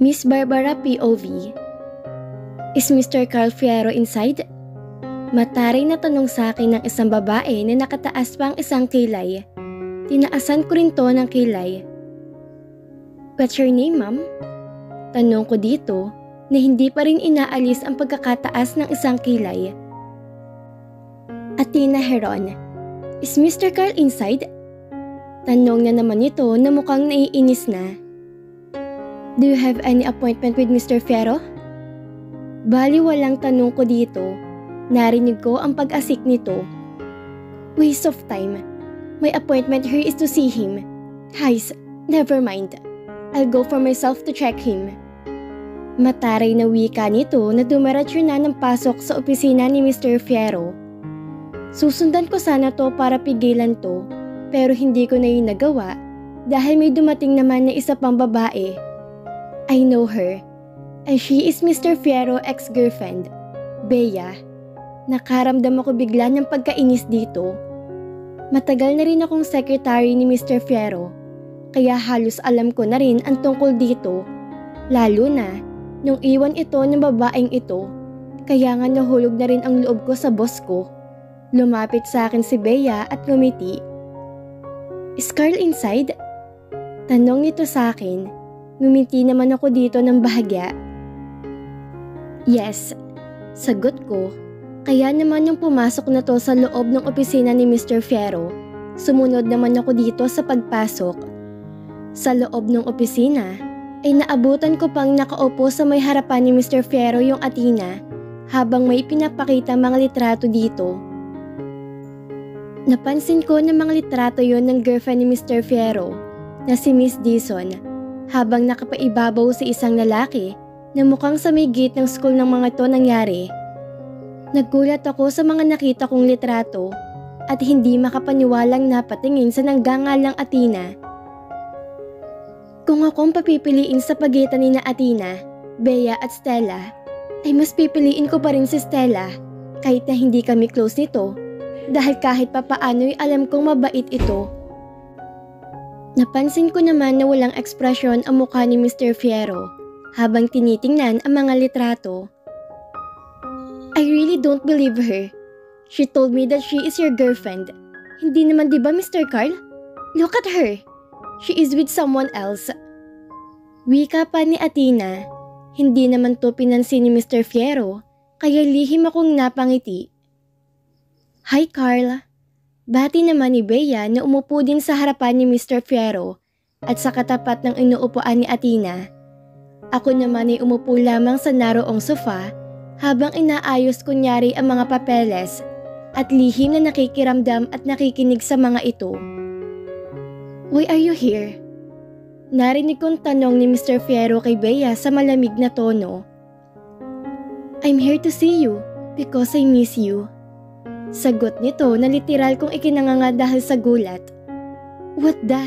Miss Barbara POV. Is Mr. Carl Fierro inside? Mataray na tanong sa akin ng isang babae na nakataas pa ang isang kilay. Tinaasan ko rin to ng kilay. What's your name, ma'am? Tanong ko dito na hindi pa rin inaalis ang pagkakataas ng isang kilay. Athena Heron. Is Mr. Carl inside? Tanong na naman ito na mukhang naiinis na. Do you have any appointment with Mr. Fierro? Bali walang tanong ko dito. Narinig ko ang pag-asik nito. Waste of time. My appointment here is to see him. Guys, never mind. I'll go for myself to check him. Mataray na wika nito na dumiretso na ng pasok sa opisina ni Mr. Fierro. Susundan ko sana to para pigilan to, pero hindi ko na yun nagawa dahil may dumating naman na isa pang babae. I know her, and she is Mr. Fierro's ex-girlfriend, Bea. Nakaramdam ako bigla ng pagkainis dito. Matagal na rin akong secretary ni Mr. Fierro, kaya halos alam ko na rin ang tungkol dito, lalo na nung iwan ito ng babaeng ito, kaya nga nahulog na rin ang loob ko sa boss ko. Lumapit sa akin si Bea at ngumiti. Is Carl inside? Tanong nito sa akin. Ngumiti naman ako dito ng bahagya. Yes, sagot ko. Kaya naman nung pumasok na to sa loob ng opisina ni Mr. Fierro, sumunod naman ako dito sa pagpasok. Sa loob ng opisina, ay naabutan ko pang nakaupo sa may harapan ni Mr. Fierro yung Athena, habang may pinapakita mga litrato dito. Napansin ko na mga litrato yon ng girlfriend ni Mr. Fierro, na si Miss Dizon, habang nakapaibabaw sa isang lalaki na mukhang sa may gate ng school ng mga to nangyari. Naggulat ako sa mga nakita kong litrato at hindi makapaniwalang napatingin sa nanggangalang Athena. Kung akong papipiliin sa pagitan ni na Athena, Bea at Stella, ay mas pipiliin ko pa rin si Stella kahit na hindi kami close nito dahil kahit papaano'y alam kong mabait ito. Napansin ko naman na walang ekspresyon ang mukha ni Mr. Fierro habang tinitingnan ang mga litrato. I really don't believe her. She told me that she is your girlfriend. Hindi naman diba Mr. Carl? Look at her. She is with someone else. Wika pa ni Athena. Hindi naman to pinansin ni Mr. Fierro kaya lihim akong napangiti. Hi Carl. Bati naman ni Bea na umupo din sa harapan ni Mr. Fierro at sa katapat ng inuupuan ni Athena. Ako naman ay umupo lamang sa naroong sofa habang inaayos kunyari ang mga papeles at lihim na nakikiramdam at nakikinig sa mga ito. Why are you here? Narinig kong tanong ni Mr. Fierro kay Bea sa malamig na tono. I'm here to see you because I miss you. Sagot nito na literal kong ikinanganga dahil sa gulat. What the?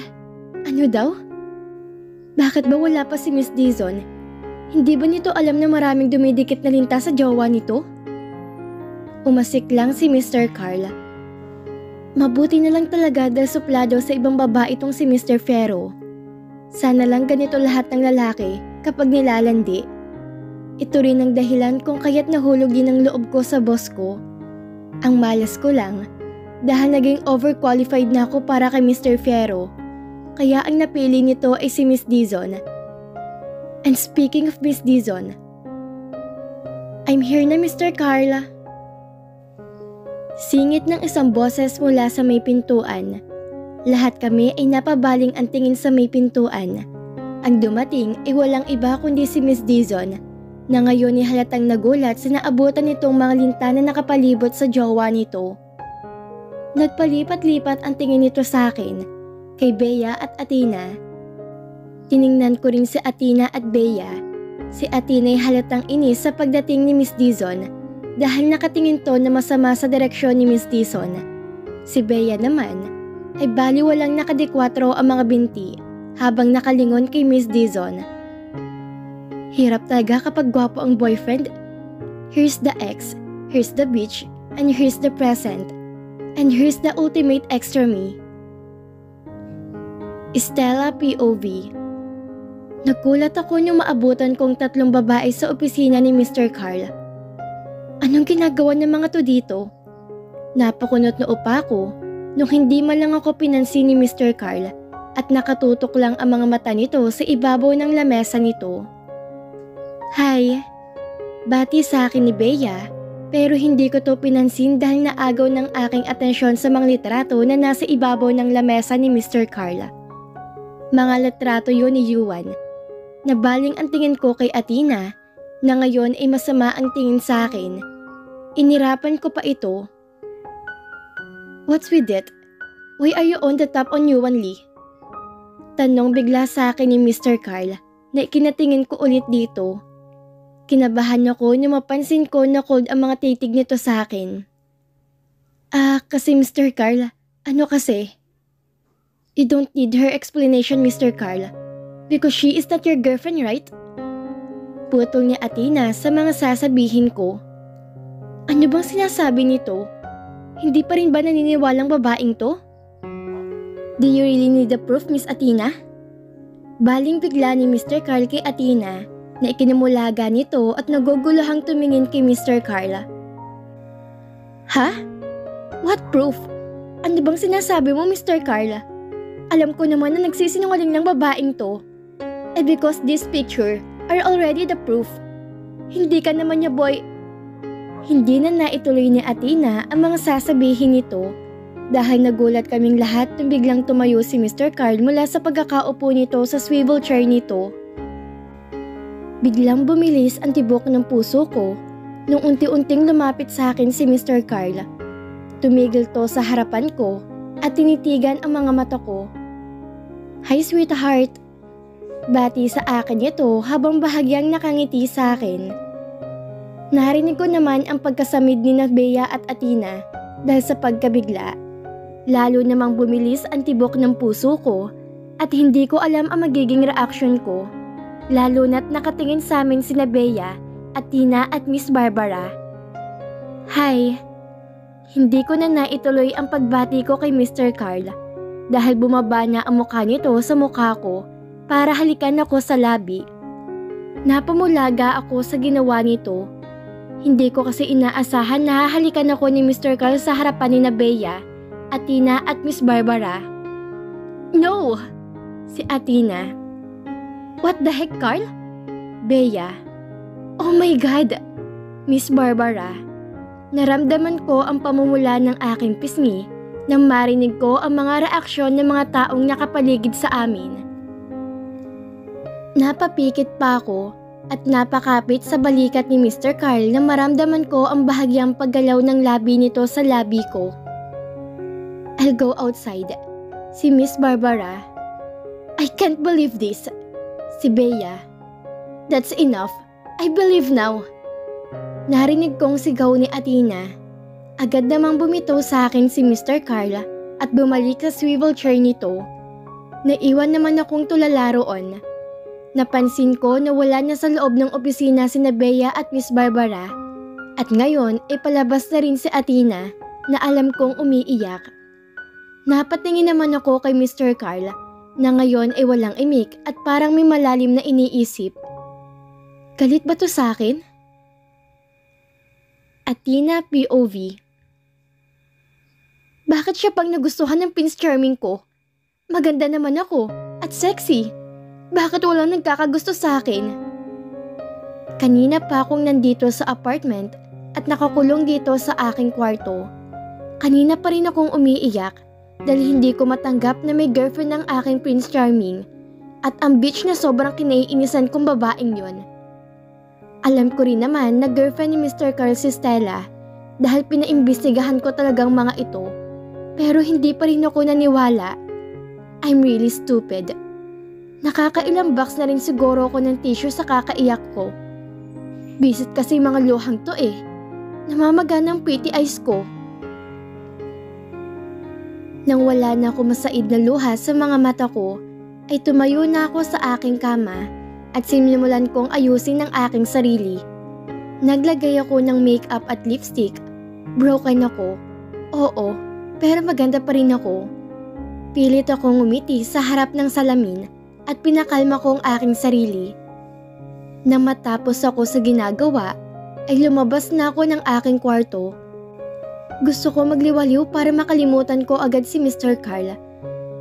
Ano daw? Bakit ba wala pa si Miss Dizon? Hindi ba nito alam na maraming dumidikit na linta sa jowa nito? Umasik lang si Mr. Carl. Mabuti na lang talaga dahil suplado sa ibang babae itong si Mr. Fierro. Sana lang ganito lahat ng lalaki kapag nilalandi. Ito rin ang dahilan kung kaya't nahulog din ang loob ko sa boss ko. Ang malas ko lang dahil naging overqualified na ako para kay Mr. Fierro, kaya ang napili nito ay si Miss Dizon. And speaking of Miss Dizon, I'm here na Mr. Carl. Singit ng isang boses mula sa may pintuan. Lahat kami ay napabaling ang tingin sa may pintuan. Ang dumating ay walang iba kundi si Miss Dizon, na ngayon ay halatang nagulat sa naabutan nitong mga linta na nakapalibot sa jowa nito. Nagpalipat-lipat ang tingin nito sa akin, kay Bea at Athena. Tiningnan ko rin si Athena at Bea. Si Athena ay halatang inis sa pagdating ni Miss Dizon dahil nakatingin to na masama sa direksyon ni Miss Dizon. Si Bea naman ay baliwalang nakadikwatro ang mga binti habang nakalingon kay Miss Dizon. Hirap talaga kapag gwapo ang boyfriend. Here's the ex, here's the beach, and here's the present. And here's the ultimate extra me. Stella POV. Nagulat ako nung maabutan kong 3 babae sa opisina ni Mr. Carl. Anong ginagawa ng mga to dito? Napakunot na upa ko nung hindi man lang ako pinansin ni Mr. Carl at nakatutok lang ang mga mata nito sa ibabaw ng lamesa nito. Hi! Bati sa akin ni Bea pero hindi ko to pinansin dahil naagaw ng aking atensyon sa mga litrato na nasa ibabaw ng lamesa ni Mr. Carl. Mga litrato yun ni Yuan. Nabaling ang tingin ko kay Athena na ngayon ay masama ang tingin sa akin. Inirapan ko pa ito. What's with it? Why are you on the top on Yuan Lee? Tanong bigla sa akin ni Mr. Carl na ikinatingin ko ulit dito. Kinabahan ako nung mapansin ko na cold ang mga titig nito sa akin. Kasi Mr. Carl, ano kasi? You don't need her explanation, Mr. Carl. Because she is not your girlfriend, right? Putol niya Athena sa mga sasabihin ko. Ano bang sinasabi nito? Hindi pa rin ba naniniwalang babaeng to? Do you really need the proof, Miss Athena? Baling bigla ni Mr. Carl kay Athena na ikinamulaga nito at naguguluhang tumingin kay Mr. Carl. Ha? What proof? Ano bang sinasabi mo, Mr. Carl? Alam ko naman na nagsisinungaling ng babaeng to. Because this picture are already the proof. Hindi ka naman niya boy. Hindi na naituloy ni Athena ang mga sasabihin nito dahil nagulat kaming lahat nung biglang tumayo si Mr. Carl mula sa pagkakaupo nito sa swivel chair nito. Biglang bumilis ang tibok ng puso ko nung unti-unting lumapit sa akin si Mr. Carl. Tumigil to sa harapan ko at tinitigan ang mga mata ko. Hi sweetheart. Bati sa akin ito habang bahagyang nakangiti sa akin. Narinig ko naman ang pagkasamid ni Bea at Athena dahil sa pagkabigla. Lalo namang bumilis ang tibok ng puso ko at hindi ko alam ang magiging reaksyon ko. Lalo na't nakatingin sa amin sina Bea, Athena at Miss Barbara. Hi! Hindi ko na naituloy ang pagbati ko kay Mr. Carl dahil bumaba na ang mukha nito sa mukha ko para halikan ako sa labi. Napamulaga ako sa ginawa nito. Hindi ko kasi inaasahan na hahalikan ako ni Mr. Carl sa harapan ni Bea, Athena at Miss Barbara. No! Si Athena. What the heck, Carl? Bea. Oh my God! Miss Barbara. Naramdaman ko ang pamumula ng aking pisngi nang marinig ko ang mga reaksyon ng mga taong nakapaligid sa amin. Napapikit pa ako at napakapit sa balikat ni Mr. Carl na maramdaman ko ang bahagyang paggalaw ng labi nito sa labi ko. I'll go outside. Si Miss Barbara. I can't believe this. Si Bea. That's enough. I believe now. Narinig kong sigaw ni Athena. Agad namang bumito sa akin si Mr. Carl at bumalik sa swivel chair nito. Naiwan naman akong tulala roon. Napansin ko na wala na sa loob ng opisina si Bea at Miss Barbara at ngayon ay palabas na rin si Athena na alam kong umiiyak. Napatingin naman ako kay Mr. Carl na ngayon ay walang imik at parang may malalim na iniisip. Galit ba to sa akin? Athena POV. Bakit siya pang nagustuhan ng Prince Charming ko? Maganda naman ako at sexy. Bakit walang nagkakagusto sa akin? Kanina pa akong nandito sa apartment at nakakulong dito sa aking kwarto. Kanina pa rin akong umiiyak dahil hindi ko matanggap na may girlfriend ng aking Prince Charming at ang bitch na sobrang kinaiinisan kong babaeng yon. Alam ko rin naman na girlfriend ni Mr. Carl si Stella dahil pinaimbestigahan ko talagang mga ito pero hindi pa rin ako naniwala. I'm really stupid. Nakakailang box na rin siguro ako ng tissue sa kakaiyak ko. Bisit kasi mga luhang to Namamaga ng pretty eyes ko. Nang wala na ako masaid na luha sa mga mata ko, ay tumayo na ako sa aking kama at sinimulan kong ayusin ang aking sarili. Naglagay ako ng makeup at lipstick. Broken ako. Oo, pero maganda pa rin ako. Pilit akong ngumiti sa harap ng salamin at pinakalma ko ang aking sarili. Nang matapos ako sa ginagawa, ay lumabas na ako ng aking kwarto. Gusto ko magliwaliw para makalimutan ko agad si Mr. Carl.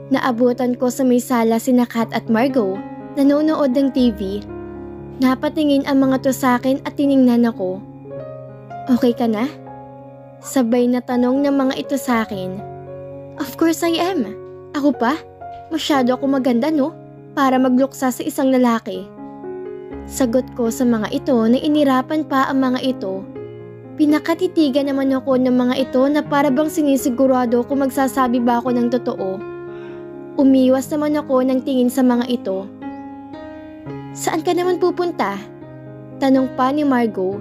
Naabutan ko sa may sala sina Kat at Margot, nanonood ng TV. Napatingin ang mga to sa akin at tiningnan ako. Okay ka na? Sabay na tanong ng mga ito sa akin. Of course I am. Ako pa? Masyado ako maganda no? Para magluksa sa isang lalaki. Sagot ko sa mga ito na inirapan pa ang mga ito. Pinakatitigan naman ako ng mga ito na para bang sinisigurado kung magsasabi ba ako ng totoo. Umiwas naman ako ng tingin sa mga ito. Saan ka naman pupunta? Tanong pa ni Margot.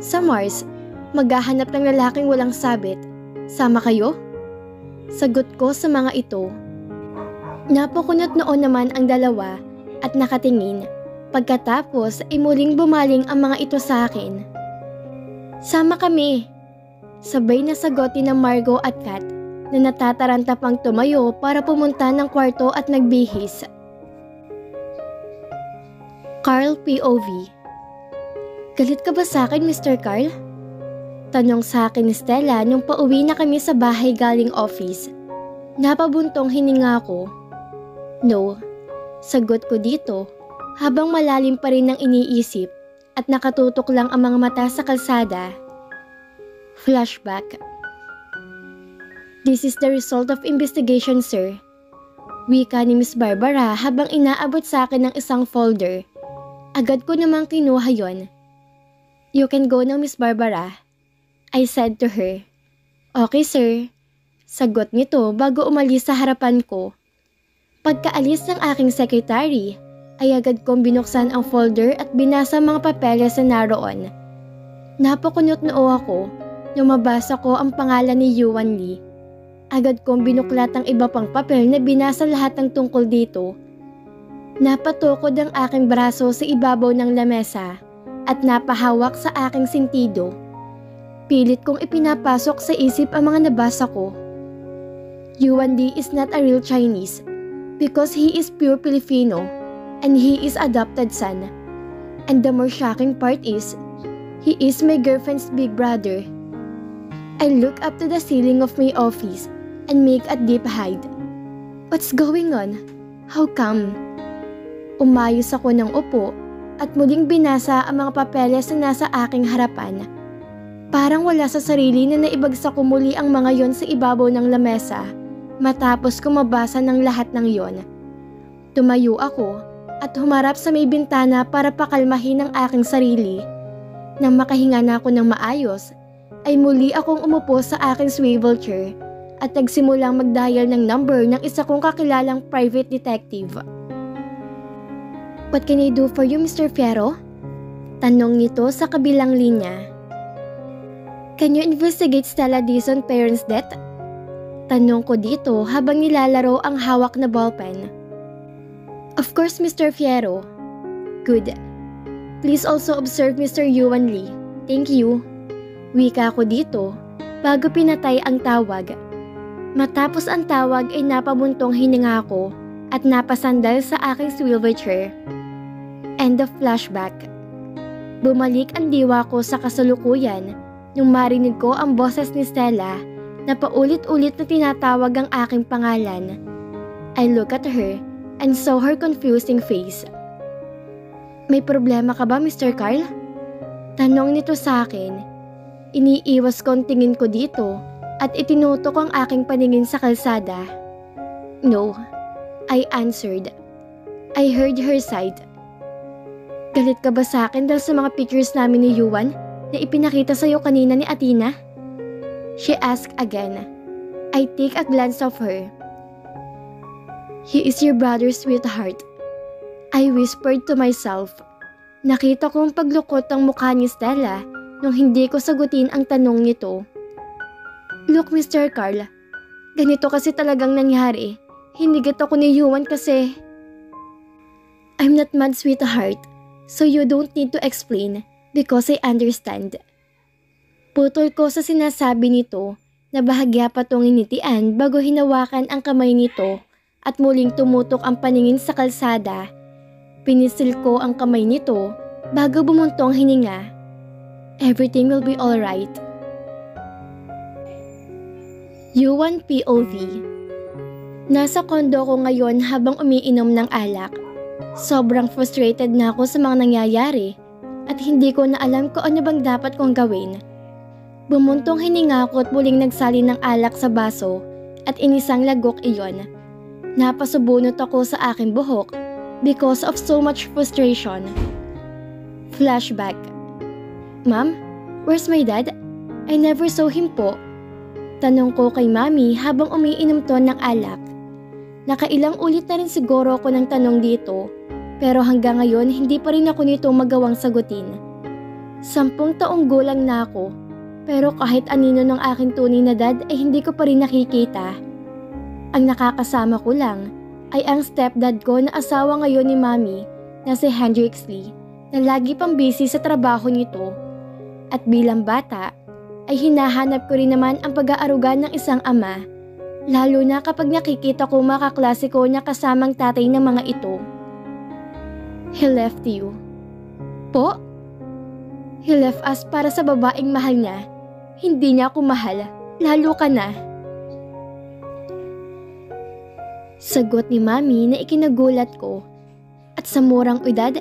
Sa Mars, maghahanap ng lalaking walang sabit. Sama kayo? Sagot ko sa mga ito. Napakunot noon naman ang dalawa at nakatingin. Pagkatapos ay muling bumaling ang mga ito sa akin. Sama kami. Sabay na sagotin ng Margot at Kat na natataranta pang tumayo para pumunta ng kwarto at nagbihis. Carl POV. Galit ka ba sa akin, Mr. Carl? Tanong sa akin ni Stella nung pauwi na kami sa bahay galing office. Napabuntong hininga ko. No, sagot ko dito habang malalim pa rin ang iniisip at nakatutok lang ang mga mata sa kalsada. Flashback. This is the result of investigation, sir. Wika ni Miss Barbara habang inaabot sa akin ng isang folder. Agad ko namang kinuha yon. You can go now, Miss Barbara. I said to her. Okay, sir. Sagot nito bago umalis sa harapan ko. Pagkaalis ng aking secretary, ay agad kong binuksan ang folder at binasa mga papeles na naroon. Napakunot noo ako nung mabasa ko ang pangalan ni Yuan Lee. Agad kong binuklat ang iba pang papel na binasa lahat ng tungkol dito. Napatukod ang aking braso sa ibabaw ng lamesa at napahawak sa aking sentido. Pilit kong ipinapasok sa isip ang mga nabasa ko. Yuan Lee is not a real Chinese because he is pure Filipino and he is adopted son. And the more shocking part is, he is my girlfriend's big brother. I look up to the ceiling of my office and make a deep hide. What's going on? How come? Umayos ako ng upo at muling binasa ang mga papeles na nasa aking harapan. Parang wala sa sarili na naibagsak ko muli ang mga yon sa ibabaw ng lamesa matapos ko mabasa ng lahat ng yon. Tumayo ako at humarap sa may bintana para pakalmahin ang aking sarili. Nang makahinga na ako ng maayos, ay muli akong umupo sa aking swivel chair at nagsimulang mag-dial ng number ng isa kong kakilalang private detective. What can I do for you, Mr. Fierro? Tanong nito sa kabilang linya. Can you investigate Stella Dizon's parents' death? Tanong ko dito habang nilalaro ang hawak na ballpen. Of course, Mr. Fierro. Good. Please also observe Mr. Yuan Lee. Thank you. Wika ko dito bago pinatay ang tawag. Matapos ang tawag ay napabuntong hininga ko at napasandal sa aking swivel chair. End of flashback. Bumalik ang diwa ko sa kasalukuyan nung marinig ko ang boses ni Stella na paulit-ulit na tinatawag ang aking pangalan. I look at her and saw her confusing face. May problema ka ba, Mr. Carl? Tanong nito sa akin. Iniiwas ko ang tingin ko dito at itinutok ang aking paningin sa kalsada. No, I answered. I heard her sigh. Galit ka ba sa akin dahil sa mga pictures namin ni Yuan na ipinakita sa'yo kanina ni Athena? She asked again. I take a glance of her. He is your brother's sweetheart. I whispered to myself. Nakita kong paglukot ang mukha ni Stella nung hindi ko sagutin ang tanong nito. Look, Mr. Carl, ganito kasi talagang nangyari. Hinigat ako ni Yuan kasi... I'm not mad, sweetheart, so you don't need to explain because I understand. Putol ko sa sinasabi nito na bahagya pa tong initian bago hinawakan ang kamay nito at muling tumutok ang paningin sa kalsada. Pinisil ko ang kamay nito bago bumuntong hininga. Everything will be alright. Yuan POV. Nasa kondo ko ngayon habang umiinom ng alak. Sobrang frustrated na ako sa mga nangyayari at hindi ko na alam kung ano bang dapat kong gawin. Bumuntong hininga ako at muling nagsalin ng alak sa baso at inisang lagok iyon. Napasubunot ako sa aking buhok because of so much frustration. Flashback. Ma'am, where's my dad? I never saw him po. Tanong ko kay Mami habang umiinom to ng alak. Nakailang ulit na rin siguro ako ng tanong dito, pero hanggang ngayon hindi pa rin ako nito magawang sagutin. 10 taong gulang na ako, pero kahit anino ng aking tunay na dad ay hindi ko pa rin nakikita. Ang nakakasama ko lang ay ang stepdad ko na asawa ngayon ni Mami na si Hendrix Lee na lagi pang busy sa trabaho nito. At bilang bata ay hinahanap ko rin naman ang pag-aaruga ng isang ama, lalo na kapag nakikita ko mga kaklase ko na kasamang tatay ng mga ito. He left you. Po? He left us para sa babaeng mahal niya. Hindi niya ako mahal, lalo ka na. Sagot ni Mami na ikinagulat ko. At sa murang edad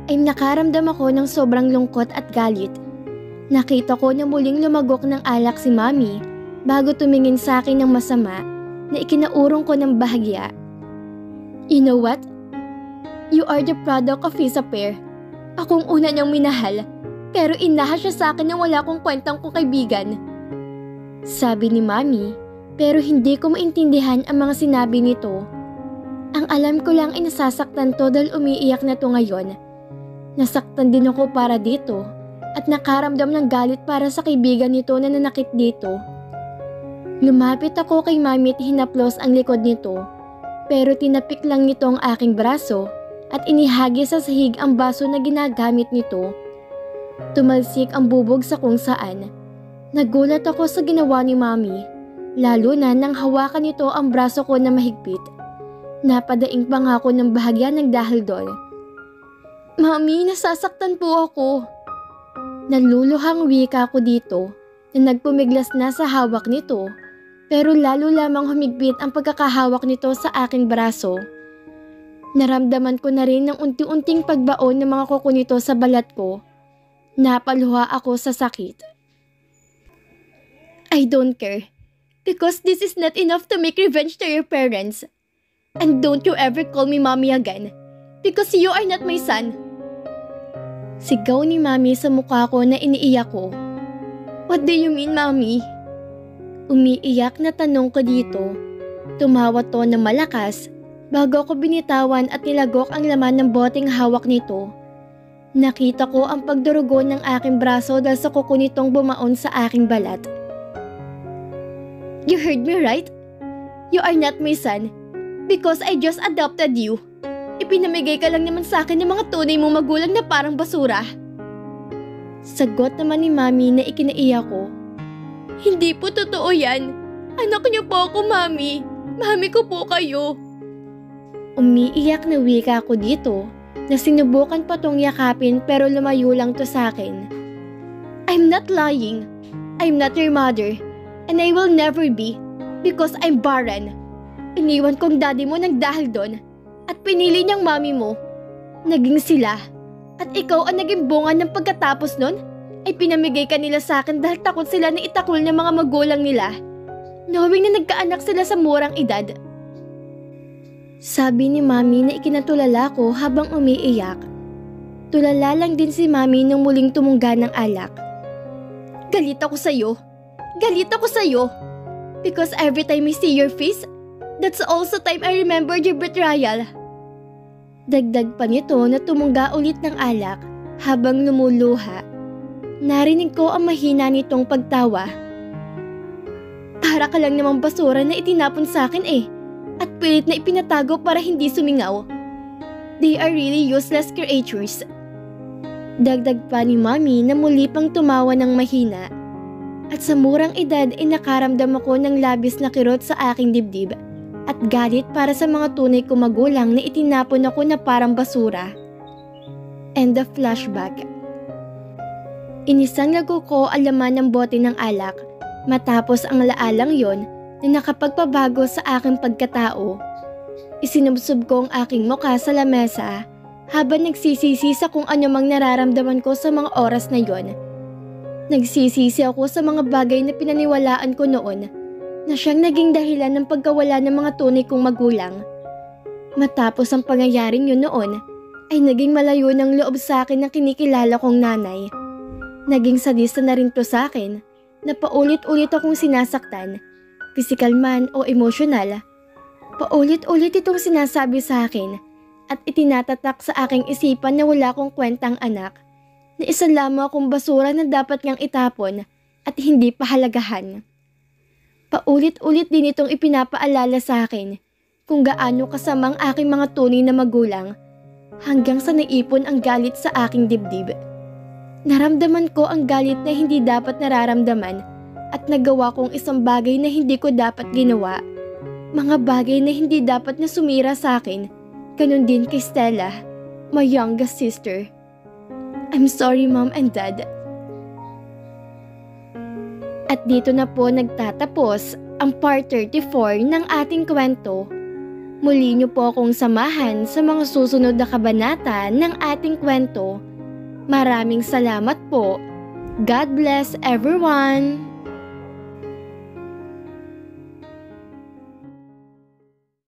ay nakaramdam ako ng sobrang lungkot at galit. Nakita ko na muling lumagok ng alak si Mami bago tumingin sa akin ng masama na ikinaurong ko ng bahagya. You know what? You are the product of his affair. Akong una niyang minahal, pero inaha siya sa akin na wala akong kwentang kong kaibigan. Sabi ni Mami, pero hindi ko maintindihan ang mga sinabi nito. Ang alam ko lang ay nasasaktan to dahil umiiyak na to ngayon. Nasaktan din ako para dito at nakaramdam ng galit para sa kaibigan nito na nanakit dito. Lumapit ako kay Mami at hinaplos ang likod nito, pero tinapik lang nito ang aking braso at inihagi sa sahig ang baso na ginagamit nito. Tumalsik ang bubog sa kung saan. Nagulat ako sa ginawa ni Mami, lalo na nang hawakan nito ang braso ko na mahigpit. Napadaing pa nga ako ng bahagya ng dahil doon. Mami, nasasaktan po ako. Naluluhang wika ko dito na nagpumiglas na sa hawak nito, pero lalo lamang humigpit ang pagkakahawak nito sa aking braso. Naramdaman ko na rin ng unti-unting pagbaon ng mga kuko nito sa balat ko. Napaluha ako sa sakit. I don't care, because this is not enough to make revenge to your parents. And don't you ever call me Mommy again, because you are not my son. Sigaw ni Mami sa mukha ko na iniiyak ko. What do you mean, Mami? Umiiyak na tanong ko dito. Tumawa to ng malakas bago ko binitawan at nilagok ang laman ng boteng hawak nito. Nakita ko ang pagdurugo ng aking braso dahil sa kuko nitong bumaon sa aking balat. You heard me right? You are not my son because I just adopted you. Ipinamigay ka lang naman sa akin ng mga tunay mong magulang na parang basura. Sagot naman ni Mami na ikinaiyak ko. Hindi po totoo yan. Anak niyo po ako, Mami. Mami ko po kayo. Umiiyak na wika ko dito na sinubukan pa tong yakapin pero lumayo lang to sa akin. I'm not lying. I'm not your mother. And I will never be because I'm barren. Iniwan kong daddy mo nang dahil doon. At pinili niyang mami mo. Naging sila. At ikaw ang naging bunga ng pagkatapos nun ay pinamigay ka nila sa akin dahil takot sila na itakol ng mga magulang nila. Knowing na nagkaanak sila sa murang edad. Sabi ni Mami na ikinatulala ko habang umiiyak. Tulala lang din si Mami nung muling tumungga ng alak. Galit ako sa'yo. Galit ako sa'yo. Because every time I see your face, that's also time I remembered your betrayal. Dagdag pa nito na tumungga ulit ng alak habang lumuluha. Narinig ko ang mahina nitong pagtawa. Para ka lang namang basura na itinapon sa akin at pilit na ipinatago para hindi sumingaw. They are really useless creatures. Dagdag pa ni Mami na muli pang tumawa ng mahina. At sa murang edad ay nakaramdam ako ng labis na kirot sa aking dibdib at galit para sa mga tunay kong magulang na itinapon ako na parang basura. End of flashback. Inisanlago ko ang laman ng bote ng alak matapos ang laalang yon na nakapagpabago sa aking pagkatao. Isinubsob ko ang aking mukha sa lamesa habang nagsisisi sa kung ano mang nararamdaman ko sa mga oras na yon. Nagsisisi ako sa mga bagay na pinaniwalaan ko noon na siyang naging dahilan ng pagkawala ng mga tunay kong magulang. Matapos ang pangyayaring yun noon, ay naging malayo ng loob sa akin ng kinikilala kong nanay. Naging sadista na rin to sa akin na paulit-ulit akong sinasaktan, pisikal man o emosyonal. Paulit-ulit itong sinasabi sa akin at itinatatak sa aking isipan na wala akong kwentang anak, na isa lamang akong basura na dapat niyang itapon at hindi pahalagahan. Paulit-ulit din itong ipinapaalala sa akin kung gaano kasama ang aking mga tunay na magulang hanggang sa naipon ang galit sa aking dibdib. Naramdaman ko ang galit na hindi dapat nararamdaman at nagawa kong isang bagay na hindi ko dapat ginawa. Mga bagay na hindi dapat na sumira sa akin, ganun din kay Stella, my youngest sister. I'm sorry Mom and Dad. At dito na po nagtatapos ang part 34 ng ating kwento. Muli niyo po akong samahan sa mga susunod na kabanata ng ating kwento. Maraming salamat po. God bless everyone!